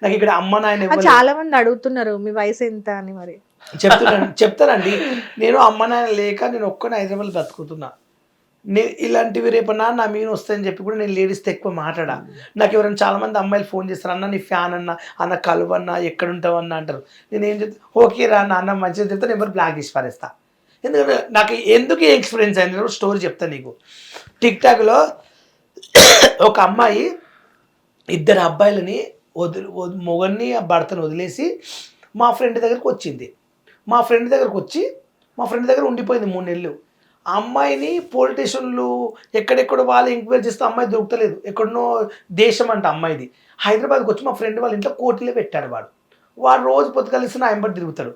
నాకు ఇక్కడ అమ్మ నాయన ఆ, చాలా మంది అడుగుతున్నారు మీ వయసు ఎంత అని. మరి చెప్తానండి. నేను అమ్మ నాయన లేక నేను ఒక్కనే హైదరాబాద్ బతుకుతున్నా. నేను ఇలాంటివి రేపు నా మీద వస్తాయని చెప్పి కూడా నేను లేడీస్తో ఎక్కువ మాట్లాడా. నాకు ఎవరైనా చాలామంది అమ్మాయిలు ఫోన్ చేస్తారు, అన్న నీ ఫ్యాన్ అన్న కలువన్నా ఎక్కడుంటావన్నా అంటారు. నేను ఏం చెప్తా, ఓకే రా నాన్న మంచిగా చెప్తే నేను ఎవరు బ్లాక్ చేసి పారేస్తా. ఎందుకంటే నాకు ఎందుకు ఎక్స్పీరియన్స్ అయింది స్టోరీ చెప్తాను నీకు. టిక్టాక్లో ఒక అమ్మాయి ఇద్దరు అబ్బాయిలని మొగన్ని భర్తను వదిలేసి మా ఫ్రెండ్ దగ్గరకు వచ్చింది. మా ఫ్రెండ్ దగ్గర ఉండిపోయింది 3 నెలలు. ఆ అమ్మాయిని పోలీస్ స్టేషన్లు ఎక్కడెక్కడ వాళ్ళు ఎంక్వైరీ చేస్తే అమ్మాయి దొరకలేదు. ఎక్కడనో దేశం అంట అమ్మాయిది. హైదరాబాద్కి వచ్చి మా ఫ్రెండ్ వాళ్ళ ఇంట్లో కోర్టులో పెట్టాడు. వాడు రోజు పొద్దుకలిసి నా ఎంబడి తిరుగుతాడు.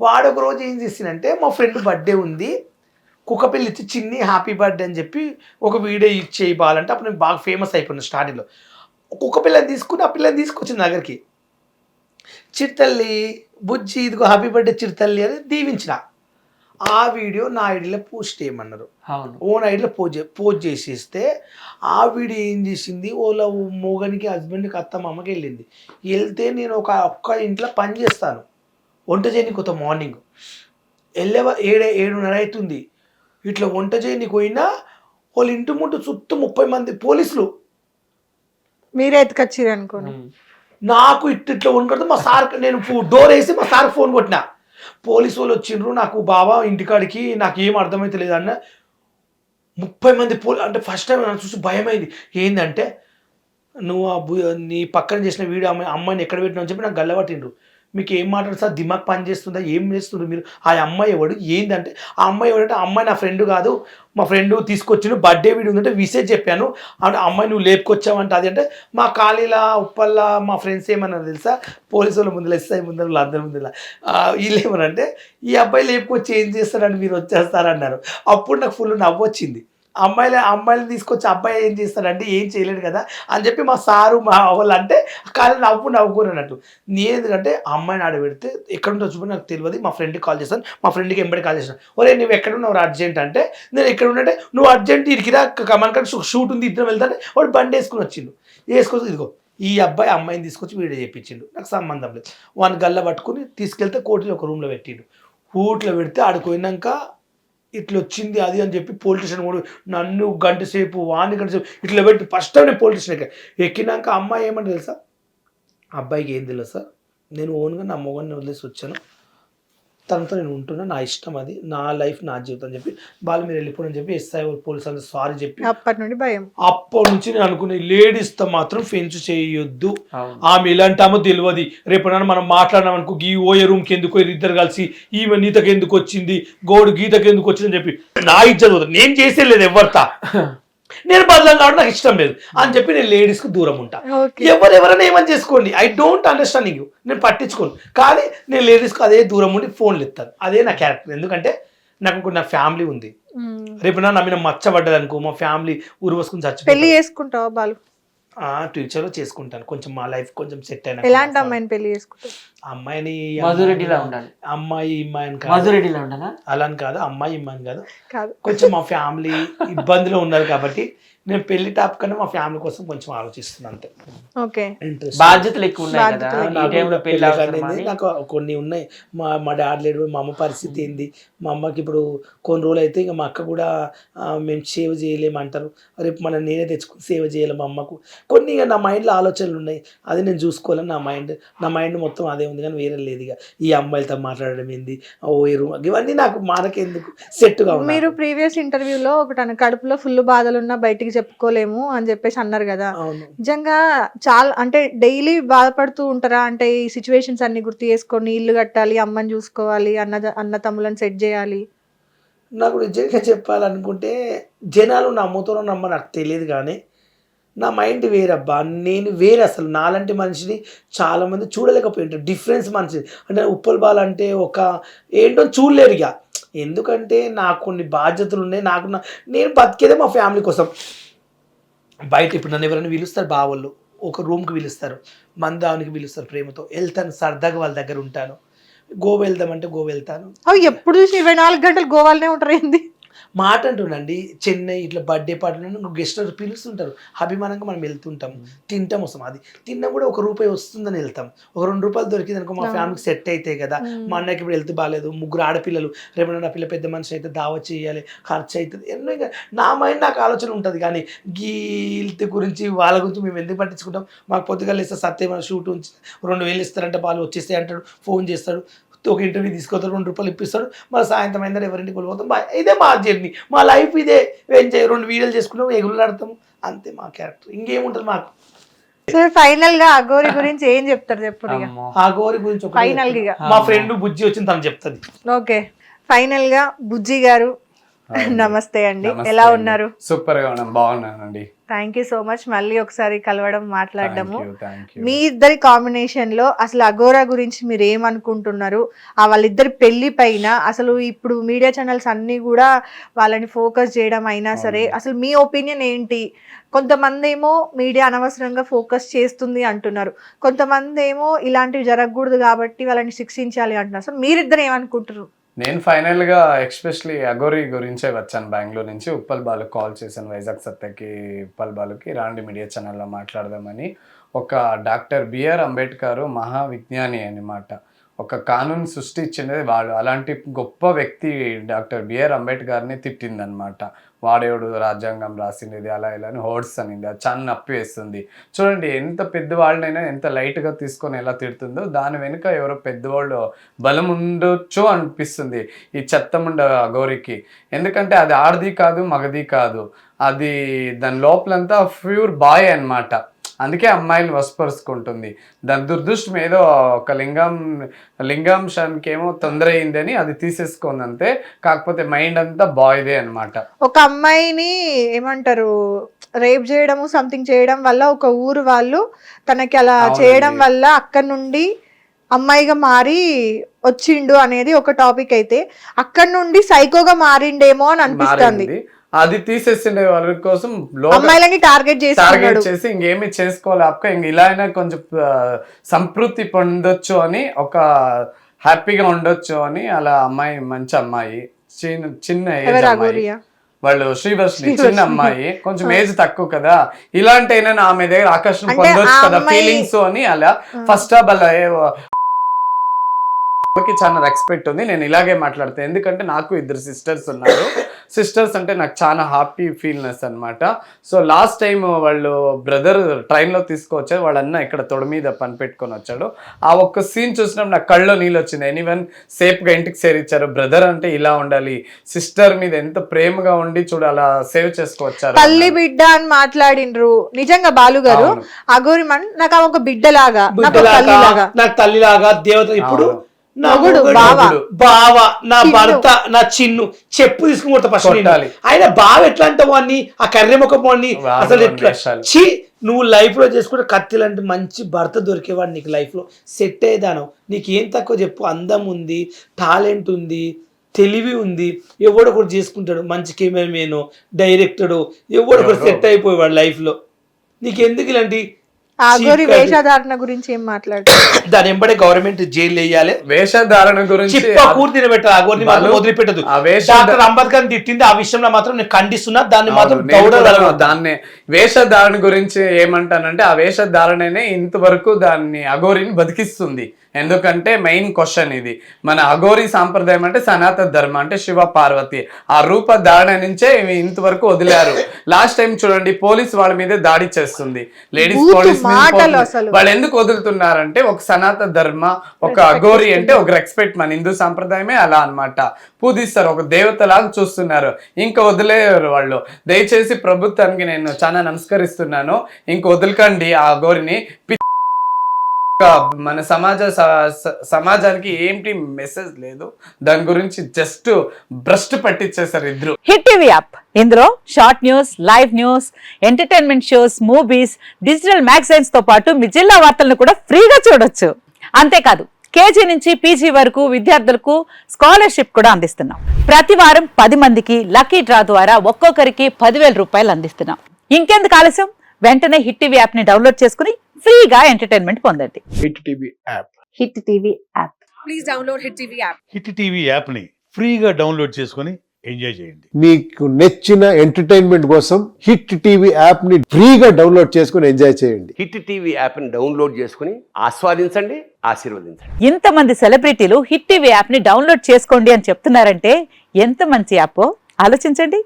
వాడు ఒక రోజు ఏం చేసిందంటే, మా ఫ్రెండ్ బర్త్డే ఉంది, కుక్కపిల్లి ఇచ్చి చిన్ని హ్యాపీ బర్త్డే అని చెప్పి ఒక వీడియో చేయబాలంటే అప్పుడు నేను బాగా ఫేమస్ అయిపోయినా స్టార్టింగ్లో. కుక్క పిల్లని తీసుకుని ఆ పిల్లని తీసుకొచ్చింది దగ్గరికి. చిరుతల్లి బుజ్జి ఇదిగో హ్యాపీ బర్త్డే చిరుతల్లి అని దీవించిన. ఆ వీడియో నా ఐడిలో పోస్ట్ చేయమన్నారు. ఓన్ ఐడిలో పోస్ట్ చేసేస్తే ఆ వీడియో ఏం చేసింది, వాళ్ళ మొగనికి హస్బెండ్కి అత్తమ్మకి వెళ్ళింది. వెళ్తే నేను ఒక్క ఇంట్లో పని చేస్తాను, వంట చేయడానికి కొత్త మార్నింగ్ 7:30 అవుతుంది. ఇట్లా వంట చేయడానికి పోయినా వాళ్ళ ఇంటి ముందు చుట్టూ 30 మంది పోలీసులు. మీరే ఎత్తుకొచ్చిరు అనుకోండి. నాకు ఇట్లా ఉండకూడదు. మా సార్ నేను డోర్ వేసి మా సార్ ఫోన్ కొట్టినా. పోలీసు వాళ్ళు వచ్చిండ్రు, నాకు బాబా ఇంటికాడికి నాకు ఏం అర్థమైతే లేదన్న. 30 మంది అంటే ఫస్ట్ టైం నన్ను చూసి భయమైంది. ఏంటంటే నువ్వు నీ పక్కన చేసిన వీడియో అమ్మాయిని ఎక్కడ పెట్టినా అని చెప్పి నాకు గల్లబట్టిండ్రు. మీకు ఏం మాట్లాడు సార్, దిమాగ్ పని చేస్తుందా, ఏం చేస్తుండ్రు మీరు, ఆ అమ్మాయి ఎవడు ఏంటంటే, ఆ అమ్మాయి ఎవడంటే ఆ అమ్మాయి నా ఫ్రెండ్ కాదు, మా ఫ్రెండ్ తీసుకొచ్చిన బర్త్డే వీడియో ఉందంటే విసేజ్ చెప్పాను, అంటే అమ్మాయి నువ్వు లేపుకొచ్చావంట. అది అంటే మా ఖాళీలా ఉప్పల్లా మా ఫ్రెండ్స్ ఏమన్నారు తెలుసా, పోలీసు వాళ్ళ ముందు ఎస్ఐ ముందర వాళ్ళందరి ముందులా వీళ్ళు ఏమనంటే, ఈ అబ్బాయి లేపుకొచ్చి ఏం చేస్తారని మీరు వచ్చేస్తారన్నారు. అప్పుడు నాకు ఫుల్ నవ్వు వచ్చింది. అమ్మాయిని తీసుకొచ్చి అబ్బాయి ఏం చేస్తాడంటే ఏం చేయలేడు కదా అని చెప్పి మా సారు మా వాళ్ళు అంటే కానీ నవ్వుకున్నట్టు. నేను ఎందుకంటే ఆ అమ్మాయిని ఆడబెడితే ఎక్కడుంటో చూపి నాకు తెలియదు. మా ఫ్రెండ్కి కాల్ చేస్తాను, మా ఫ్రెండ్కి ఎంబడి కాల్ చేస్తాను, ఒరే నువ్వు ఎక్కడున్నావు అర్జెంట్ అంటే, నేను ఎక్కడ ఉన్నట్టే నువ్వు అర్జెంట్ ఇరికిరా మనకంటే షూట్ ఉంది ఇద్దరం వెళ్తాంటే వాడు బండి వేసుకొని ఇదిగో ఈ అమ్మాయిని తీసుకొచ్చి వీడియో చేయించిండు. నాకు సంబంధం లేదు. వాడిని గల్ల పట్టుకుని తీసుకెళ్తే కోర్టులో ఒక రూమ్లో పెట్టిండు. ఊట్లో పెడితే ఆడిపోయినాక ఇట్లా వచ్చింది అది అని చెప్పి పోలీస్ స్టేషన్ కూడా నన్ను గంట సేపు ఇట్లా పెట్టి ఫస్ట్ టైం నేను పోలీస్ స్టేషన్ ఎక్కినాక అమ్మాయి ఏమంటే తెలుసా, అబ్బాయికి ఏం తెలుసు సార్, నేను ఓన్గా నా మొగన్ని వదిలేసి వచ్చాను, తనతో నేను ఉంటున్నా, నా ఇష్టం, అది నా లైఫ్ నా జీవితం అని చెప్పి వాళ్ళు మీరు వెళ్ళిపోని చెప్పి ఎస్ఐ పోలీసు అందరూ సారీ చెప్పి అప్పటి నుండి భయం. అప్పటి నుంచి నేను అనుకునే లేడీస్తో మాత్రం ఫెన్స్ చేయొద్దు, ఆమె ఇలాంటి ఆమె తెలియదు, రేపు మనం మాట్లాడినాం అనుకో ఈ ఓయే రూమ్కి ఎందుకు ఇద్దరు కలిసి ఈమె నీతకి ఎందుకు వచ్చింది, గోడు గీతకి ఎందుకు వచ్చిందని చెప్పి నా ఇజ్జత్ నేను చేసేలేదు ఎవరితా, నేను బదలం కావడం నాకు ఇష్టం లేదు అని చెప్పి నేను లేడీస్కి దూరం ఉంటా. ఎవరెవరైనా ఏమని చేసుకోండి, ఐ డోంట్ అండర్స్టాండింగ్ యూ, నేను పట్టించుకోను, కానీ నేను లేడీస్కి అదే దూరం ఉండి ఫోన్లు ఎత్తాను. అదే నా క్యారెక్టర్. ఎందుకంటే నాకు నా ఫ్యామిలీ ఉంది, రేపు నా మీద మచ్చబడ్డది అనుకో మా ఫ్యామిలీ ఉరువసుకుని చచ్చిపోయి. పెళ్లి చేసుకుంటావా బాలు? ఫ్యూచర్లో చేసుకుంటాను, కొంచెం మా లైఫ్ కొంచెం సెట్ అయినా. ఎలాంటి అమ్మాయిని పెళ్లి చేసుకుంటావు? అమ్మాయిని మధురెడ్డిలా ఉండాలి. అమ్మాయి ఇమ్మాయిని కాదు, మధురెడ్డిలా ఉండాలా అలా అని కాదు, అమ్మాయి ఇమ్మాయిని కాదు, కాదు కొంచెం మా ఫ్యామిలీ ఇబ్బందిలో ఉన్నారు కాబట్టి నేను పెళ్లి టాప్ కన్నా మా ఫ్యామిలీ కోసం కొంచెం ఆలోచిస్తున్నాను అంతే. ఓకే, బాధ్యతలు ఎక్కువ ఉన్నాయి కదా ఈ టైంలో పెళ్లి అనేది నాకు కొన్ని ఉన్నాయి. మా డాడీ లేడు, మా అమ్మ పరిస్థితి ఏంది, మా అమ్మకి ఇప్పుడు కొన్ని రోజులు అయితే ఇంకా మా అక్క కూడా మేము సేవ చేయలేమంటారు, రేపు మనం నేనే తెచ్చుకుని సేవ చేయాలి మా అమ్మకు. కొన్ని ఇక నా మైండ్లో ఆలోచనలు ఉన్నాయి, అది నేను చూసుకోవాలని నా మైండ్ మొత్తం అదే ఉంది, కానీ వేరే లేదు. ఇక ఈ అమ్మాయిలతో మాట్లాడడం ఏంది, ఇవన్నీ నాకు మనకెందుకు సెట్గా ఉంది. మీరు ప్రీవియస్ ఇంటర్వ్యూలో ఒకటి కడుపులో ఫుల్ బాధలు ఉన్నా బయటికి చెప్పుకోలేము అని చెప్పేసి అన్నారు కదా, నిజంగా చాలా అంటే డైలీ బాధపడుతూ ఉంటారా? అంటే ఈ సిచ్యువేషన్స్ అన్ని గుర్తు చేసుకొని ఇల్లు కట్టాలి, అమ్మని చూసుకోవాలి, అన్న తమ్ములను సెట్ చేయాలి. నాకు నిజంగా చెప్పాలనుకుంటే జనాలు నమ్ముతారో నమ్మ నాకు తెలియదు, కానీ నా మైండ్ వేరబ్బా, నేను వేరే. అసలు నాలాంటి మనిషిని చాలామంది చూడలేకపోయింటారు, డిఫరెన్స్ మనిషి. అంటే ఉప్పల్ బాల్ అంటే ఒక ఏంటో చూడలేరు ఇక, ఎందుకంటే నాకు కొన్ని బాధ్యతలు ఉన్నాయి. నేను బతికేదే మా ఫ్యామిలీ కోసం. బయట ఇప్పుడు నన్ను ఎవరైనా పిలుస్తారు, బావోళ్ళు ఒక రూమ్కి పిలుస్తారు, మందానికి పిలుస్తారు, ప్రేమతో వెళ్తాను, సరదాగా వాళ్ళ దగ్గర ఉంటాను. గోవా వెళ్దామంటే గోవా వెళ్తాను. ఎప్పుడు చూసి 24 గంటలు గోవాలనే ఉంటారు ఏంది? మాట అంటుండండి చెన్నై ఇట్లా బర్త్డే పార్టీలో గెస్ట్ పిలుస్తుంటారు, అభిమానంగా మనం వెళ్తుంటాం, తింటాం వస్తాం. అది తిన్నా కూడా ₹1 వస్తుందని వెళ్తాం. ఒక ₹2 దొరికింది అనుకో మా ఫ్యామిలీకి సెట్ అవుతాయి కదా. మా అన్నకి ఇప్పుడు హెల్త్ బాగాలేదు, 3 ఆడపిల్లలు, రేపు నా పిల్ల పెద్ద మనిషి అయితే దావత్ చేయాలి, ఖర్చు అవుతుంది, ఎన్నో ఇంకా నా మైండ్ నాకు ఆలోచన ఉంటుంది. కానీ హెల్త్ గురించి వాళ్ళ గురించి మేము ఎందుకు పట్టించుకుంటాం? మాకు పొద్దుగా ఇస్తే సత్యం మన షూట్ ఉంచి 2000 ఇస్తారంటే వాళ్ళు వచ్చేస్తే అంటాడు, ఫోన్ చేస్తాడు, ఒక ఇంటర్వ్యూ తీసుకొస్తాడు, ₹2 ఇప్పిస్తాడు, మళ్ళీ సాయంత్రం అయిందా ఎవరింటికి వెళ్ళిపోతాం. ఇదే మా జర్నీ, మా లైఫ్ ఇదే. 2 వీడియోలు చేసుకుంటాం, ఎగురులాడతాం, అంతే మా క్యారెక్టర్, ఇంకేముంటుంది మాకు. సార్ ఫైనల్ గా అఘోరి గురించి ఏం చెప్తారు చెప్పండి ఇక. ఆ గోరి గురించి ఒకటే Final గా. చెప్తాను. మా ఫ్రెండ్ బుజ్జి వచ్చింది, తను చెప్తుంది. ఓకే, ఫైనల్ గా బుజ్జి గారు నమస్తే అండి, ఎలా ఉన్నారు? సూపర్ గా ఉన్నాను, బాగున్నానండి. థ్యాంక్ యూ సో మచ్, మళ్ళీ ఒకసారి కలవడం, మాట్లాడడము. Thank you. మీ ఇద్దరి కాంబినేషన్ లో అసలు అఘోరా గురించి మీరు ఏమనుకుంటున్నారు? వాళ్ళిద్దరి పెళ్లి పైన అసలు ఇప్పుడు మీడియా ఛానల్స్ అన్ని కూడా వాళ్ళని ఫోకస్ చేయడం అయినా సరే, అసలు మీ ఒపీనియన్ ఏంటి? కొంతమంది ఏమో మీడియా అనవసరంగా ఫోకస్ చేస్తుంది అంటున్నారు, కొంతమంది ఏమో ఇలాంటివి జరగకూడదు కాబట్టి వాళ్ళని శిక్షించాలి అంటున్నారు. అసలు మీరిద్దరు ఏమనుకుంటారు? నేను ఫైనల్ గా ఎక్స్పెషలీ అఘోరి గురించే వచ్చాను బెంగళూరు నుంచి. ఉప్పల్ బాలు కాల్ చేశాను, వైజాగ్ సత్యకి ఉప్పల్ బాలుకి, రాండి మీడియా ఛానల్లో మాట్లాడదామని. ఒక డాక్టర్ బిఆర్ అంబేద్కర్ మహావిజ్ఞాని అన్నమాట, ఒక కానూన్ సృష్టించినది వాళ్ళు. అలాంటి గొప్ప వ్యక్తి డాక్టర్ బిఆర్ అంబేద్కర్ని తిట్టిందనమాట. వాడేవాడు రాజ్యాంగం రాసింది అలా ఇలా అని హోర్డ్స్ అనింది. అది చాలా నప్పి వేస్తుంది. చూడండి, ఎంత పెద్దవాళ్ళనైనా ఎంత లైట్గా తీసుకొని ఎలా తిడుతుందో దాని వెనుక ఎవరో పెద్దవాళ్ళు బలం ఉండొచ్చు అనిపిస్తుంది ఈ చెత్తముండ అఘోరికి. ఎందుకంటే అది ఆడది కాదు, మగది కాదు, అది దాని లోపలంతా ప్యూర్ బాయ్ అన్నమాట. అందుకే అమ్మాయిలు వశపరుచుకుంటుంది. దాని దురదృష్టం ఏదో ఒక లింగాంశానికి ఏమో తొందర అయిందని అది తీసేసుకుంది అంతే. కాకపోతే మైండ్ అంతా బాయ్దే అన్నమాట. ఒక అమ్మాయిని ఏమంటారు రేప్ చేయడము సంథింగ్ చేయడం వల్ల ఒక ఊరు వాళ్ళు తనకి అలా చేయడం వల్ల అక్కడి నుండి అమ్మాయిగా మారి వచ్చిండు అనేది ఒక టాపిక్ అయితే, అక్కడి నుండి సైకోగా మారిండేమో అని అనిపిస్తుంది. అది తీసేసిండే వాళ్ళ కోసం అమ్మాయిలని టార్గెట్ చేసి ఇంకేమి చేసుకోవాలి అక్క, ఇంక ఇలా అయినా కొంచెం సంతృప్తి పొందొచ్చు అని, ఒక హ్యాపీగా ఉండొచ్చు అని. అలా అమ్మాయి మంచి అమ్మాయి, చిన్న ఏజ్ అమ్మాయి, వాళ్ళు శ్రీవర్షిని చిన్న అమ్మాయి, కొంచెం ఏజ్ తక్కువ కదా, ఇలాంటి అయినా ఆమె దగ్గర ఆకర్షణ పొందొచ్చు కదా ఫీలింగ్స్ అని. అలా ఫస్ట్ ఆఫ్ ఆల్ చాలా రెస్పెక్ట్ ఉంది, నేను ఇలాగే మాట్లాడతాను. ఎందుకంటే నాకు 2 సిస్టర్స్ ఉన్నారు. సిస్టర్స్ అంటే నాకు చాలా హ్యాపీ ఫీల్నెస్ అనమాట. సో లాస్ట్ టైం వాళ్ళు బ్రదర్ ట్రైన్లో తీసుకొచ్చారు, వాళ్ళ అన్న ఇక్కడ తొడ మీద పని పెట్టుకొని వచ్చాడు. ఆ ఒక్క సీన్ చూసినప్పుడు నాకు కళ్ళలో నీళ్ళు వచ్చింది. ఎనీవన్ సేఫ్గా ఇంటికి చేరిచ్చారు. బ్రదర్ అంటే ఇలా ఉండాలి, సిస్టర్ మీద ఎంత ప్రేమగా ఉండి చూడు అలా సేవ్ చేసుకొచ్చారు. తల్లి బిడ్డ అని మాట్లాడిండ్రు. నిజంగా బాలు గారు అఘోరి నాకు ఒక బిడ్డలాగా, నాకు తల్లిలాగా దేవత. ఇప్పుడు మొగుడు, బావ, నా భర్త, నా చిన్ను, చెప్పు తీసుకుని కొడతా ఫస్ట్. ఆయన బావ ఎట్లా అంటే వాడిని, ఆ కర్రె ముఖం వాడిని అసలు ఎట్లా ఛీ, నువ్వు లైఫ్ లో చేసుకుంటే కత్తి లాంటి మంచి భర్త దొరికేవాడు నీకు లైఫ్ లో సెట్ అయ్యేదాను. నీకు ఏం తక్కువ చెప్పు, అందం ఉంది, టాలెంట్ ఉంది, తెలివి ఉంది, ఎవడొకటి చేసుకుంటాడు, మంచి కెమెరామెన్, డైరెక్టరు, ఎవడొకటి సెట్ అయిపోయేవాడు లైఫ్ లో. నీకు ఎందుకు ఇలాంటి అఘోరి వేషధారణ గురించి ఏం మాట్లాడుతున్నారు? దాని ఎంబడే గవర్నమెంట్ జైలు వేయాలి. వేషధారణ గురించి కూర్తిని పెట్టాలి, అఘోరిని మాత్రం వదిలిపెట్టదు. డాక్టర్ అంబేద్కర్ తిట్టింది ఆ విషయంలో మాత్రం నేను ఖండిస్తున్నా. దాన్ని మాత్రం దాన్ని వేషధారణ గురించి ఏమంటానంటే, ఆ వేషధారణనే ఇంతవరకు దాన్ని అఘోరిని బతికిస్తుంది. ఎందుకంటే మెయిన్ క్వశ్చన్ ఇది. మన అఘోరి సాంప్రదాయం అంటే సనాతన ధర్మం, అంటే శివ పార్వతి, ఆ రూప ధారణ నుంచే ఇంతవరకు వదిలారు. లాస్ట్ టైం చూడండి, పోలీస్ వాళ్ళ మీద దాడి చేస్తుంది, లేడీస్ పోలీస్ వాళ్ళు ఎందుకు వదులుతున్నారంటే, ఒక సనాతన ధర్మ, ఒక అఘోరి అంటే ఒక రెస్పెక్ట్. మన హిందూ సాంప్రదాయమే అలా అన్నమాట, పూజిస్తారు, ఒక దేవతలాగా చూస్తున్నారు. ఇంకా వదిలేరు వాళ్ళు. దయచేసి ప్రభుత్వానికి నేను చాలా నమస్కరిస్తున్నాను, ఇంక వదలకండి ఆ అఘోరిని. మన సమాజానికి ఏంటి మెసేజ్ లేదు, దాని గురించి జస్ట్ భ్రష్ట్ పట్టించేసారు ఇద్దరు. హిట్ టీవీ యాప్, ఇందులో short news, live news, entertainment shows, movies, digital magazines తో పాటు మీ జిల్లా వార్తలను కూడా ఫ్రీగా చూడొచ్చు. అంతేకాదు కేజీ నుంచి పీజీ వరకు విద్యార్థులకు స్కాలర్షిప్ కూడా అందిస్తున్నాం. ప్రతి వారం 10 మందికి లక్కీ డ్రా ద్వారా ఒక్కొక్కరికి 10,000 రూపాయలు అందిస్తున్నాం. ఇంకెందుకు ఆలస్యం, వెంటనే హిట్ టీవీ యాప్ ని డౌన్లోడ్ చేసుకుని ఫ్రీగా ఎంటర్టైన్మెంట్ పొందండి. Hit TV app, hit TV app, please download hit TV app. Hit TV app ని ఫ్రీగా డౌన్లోడ్ చేసుకొని ఎంజాయ్ చేయండి. మీకు నచ్చిన ఎంటర్టైన్మెంట్ కోసం హిట్ టీవీ యాప్ ని ఫ్రీగా డౌన్లోడ్ చేసుకుని ఎంజాయ్ చేయండి. హిట్ టీవీ యాప్ని డౌన్లోడ్ చేసుకుని ఆస్వాదించండి, ఆశీర్వదించండి. ఇంతమంది సెలబ్రిటీలు హిట్ టీవీ యాప్ ని డౌన్లోడ్ చేసుకోండి అని చెప్తున్నారంటే ఎంత మంచి యాప్ ఆలోచించండి.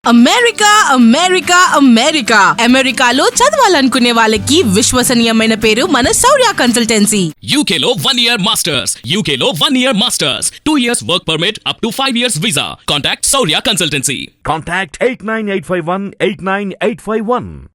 అమెరికా అమెరికా అమెరికా అమెరికాలో చదవాలనుకునే వాళ్ళకి విశ్వసనీయమైన పేరు మన శౌర్య కన్సల్టెన్సీ. UK లో 1 year masters, UK లో 1 year masters, 2 years work permit up to 5 years visa. Contact Saurya Consultancy. Contact 89851 89851.